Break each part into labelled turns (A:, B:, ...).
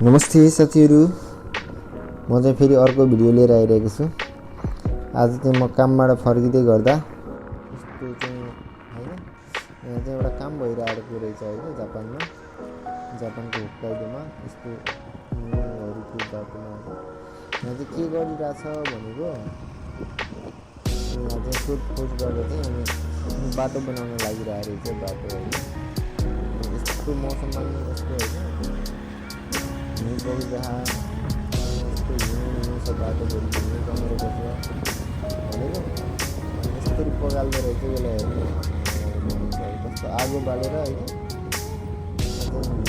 A: नमस्ते साथीहरू, म चाहिँ फेरि अर्को भिडियो लिएर आइरहेको छु। आज चाहिँ म कामबाट फर्किँदै गर्दा यस्तो चाहिँ हैन, यहाँ चाहिँ एउटा काम भइरहेको रहेछ हैन, जापानको होक्काइडोमा यस्तो हिउँहरूको बाटोमा यहाँ चाहिँ के गरिरहेछ भनेको यहाँ चाहिँ सोधखोज गरेर चाहिँ अनि बाटो बनाउन लागिरहेको रहेछ। बाटो हैन, यस्तो मौसममा यस्तो हैन हिउँ परिरहा यस्तो हिउँ छ बाटोभरि हिउँ जमेर बस्छ भनेको यस्तरी पगाल्दो रहेछ। यसलाई हेर्नु कस्तो आगो बालेर होइन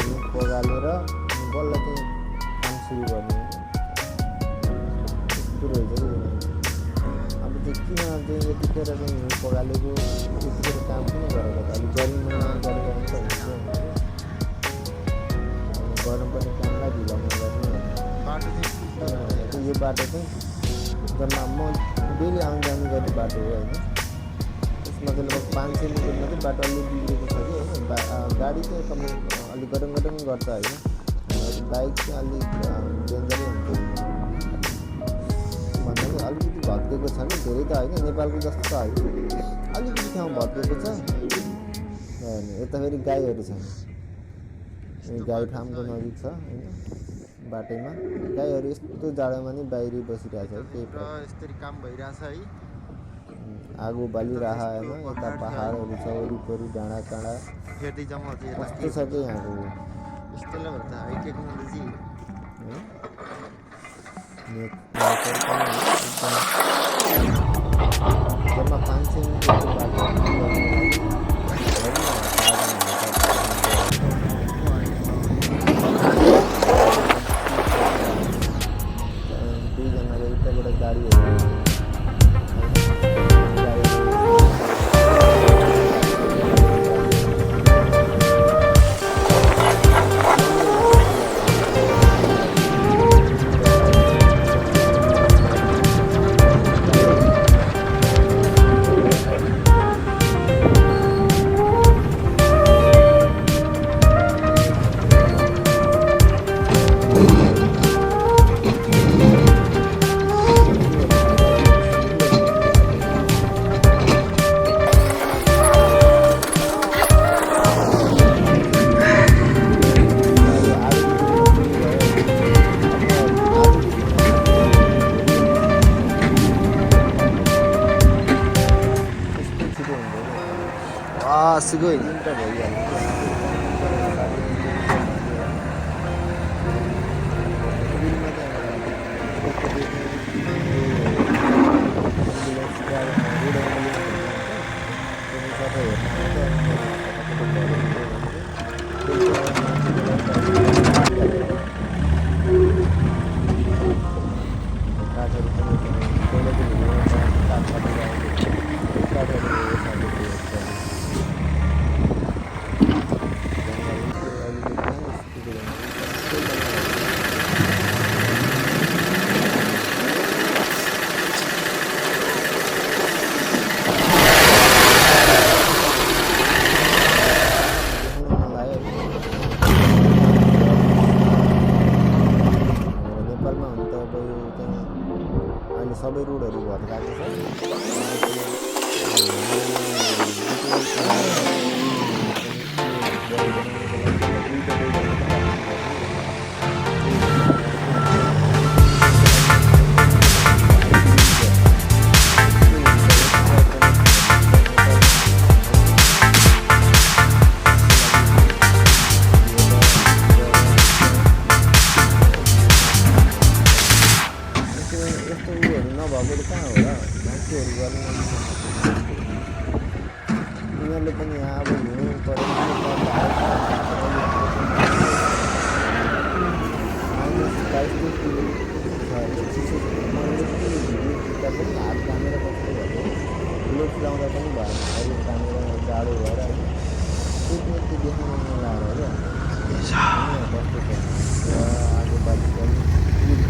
A: हिउँ पगालेर बल्ल चाहिँ काम सुरु गर्ने यस्तो रहेछ कि अब चाहिँ किन चाहिँ यतिखेर चाहिँ हिउँ पगालेको यतिखेर काम किन गरेको त अलिक गर्मी महिना गरेर हुन्छ गर्नुपर्ने कामलाई ढिलो नगर्ने बाटो चाहिँ यो बाटो चाहिँ जम्मा म डेली आउनु जानु गर्ने बाटो हो होइन। यसमा चाहिँ लगभग 500 मिटरमा चाहिँ बाटो अलिक बिग्रेको छ कि होइन। गाडी चाहिँ कमै अलिक गटङ गर्छ होइन। बाइक चाहिँ अलिक डेन्जरै हुन्छ भन्दा पनि अलिकति भत्केको छ कि धेरै त होइन, नेपालको जस्तो त होइन, अलिकति ठाउँ भत्केको छ होइन। यता फेरि गाईहरू छन्, गाई फार्मको नजिक छ होइन। बाटोमा गाईहरू यस्तो जाडोमा नि बाहिर बसिरहेछ है, त्यही यस्तरी काम भइरहेछ है। आगो बालिरह होइन, यता पहाडहरू छ वरिपरि डाँडा काँडा फेर्दै जम्मा कस्तो छ कि यहाँको यस्तोले भन्छ हाई टेक्नोलोजी जम्मा 500 मिटरको बाटो सिगो हिँड्नु त भइहाल्यो। सबै रोडहरू भत्काएको छ। नभएको कहाँ होला मान्छेहरू गर्ने उनीहरूले पनि यहाँ अब हिउँ परेर पनि हात कामेर बस्दै भयो, ग्लोभ्स लाउँदा पनि भएन, अहिले कामेर जाडो भएर होइन त्यो देख्न नलाएर क्या कस्तो छ आगो बाली पनि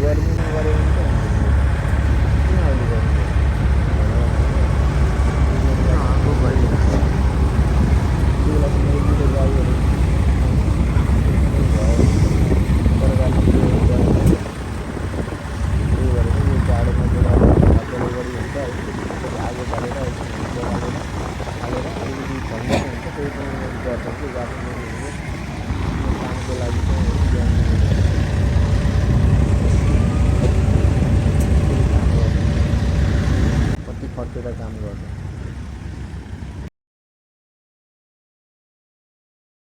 A: गर्मीमा गऱ्यो भने त किन अहिले गर्नु आगो भइरहेको त्यसलाई पनि गाईहरू गरेर बगालेर हालेर अलिकति झन्डै हुन्छ त्यही पनि गर्छन् कि गार्डनरहरूले कामको लागि चाहिँ बिहान काम गर्छ कति खटेर काम गर्छ